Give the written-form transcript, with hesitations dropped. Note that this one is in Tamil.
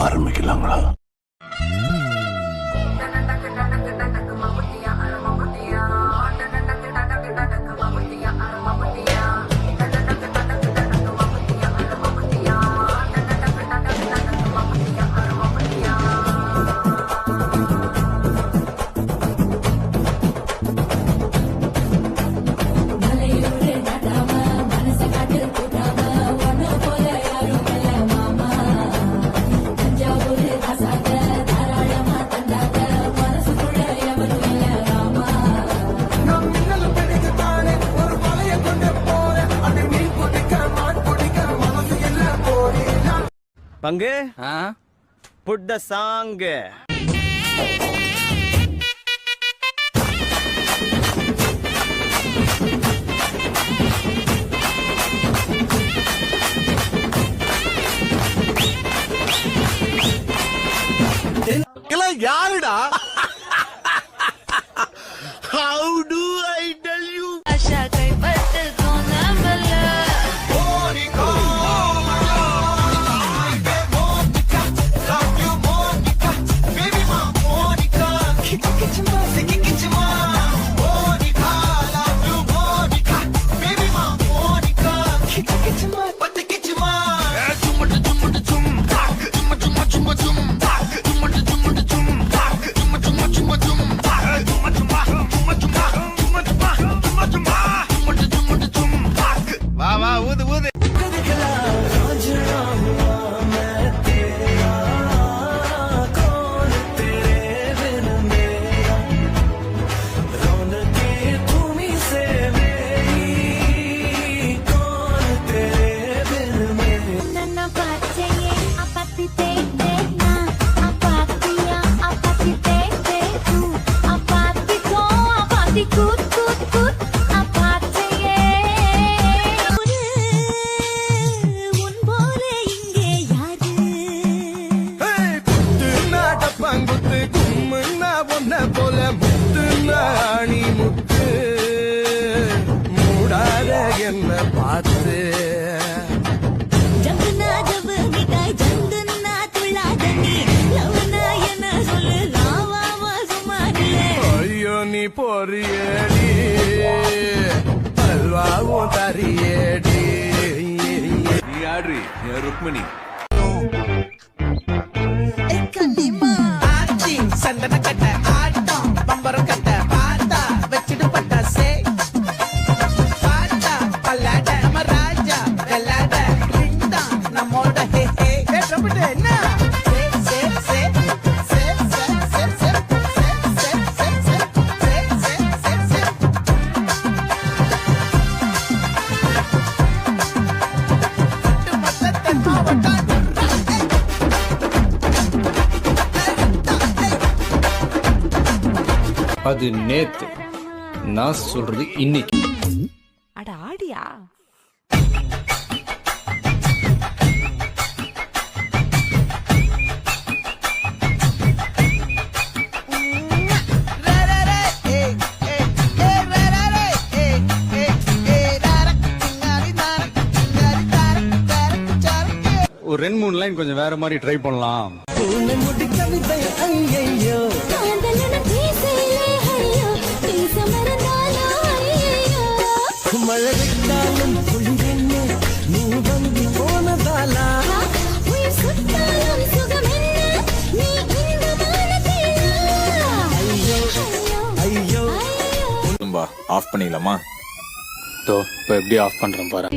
ஆரம்பிக்கலாங்களா? பங்கு put the song. யாருடா? How do I tell you? आशा कई बात को ना बला என்ன பார்த்து ஐயோ நீ பொறியடி அல்வாவும் தரியடி நீ ஆடுறி ருக்மணி சந்தன கட்ட ஆட்டம் பம்பரம் கட்ட பாட்டா வச்சிடு பட்டாசே பாட்டா பல்லாட நம்ம ராஜா வெள்ளாட ரிண்டா நம்மோட ஹே ஹே ட்ரம்பட் என்ன அது நேத்து, நான் சொல்றது இன்னைக்கு. அட ஆடியா ஒரு 2-3 லைன் கொஞ்சம் வேற மாதிரி ட்ரை பண்ணலாம். மழைவிட்டாலும் குளிரென்ன நீ வந்து போனதாலா ஐயோ ஆஃப் பண்ணிடலாமா? இப்போ எப்படி ஆஃப் பண்றேன் பாரு.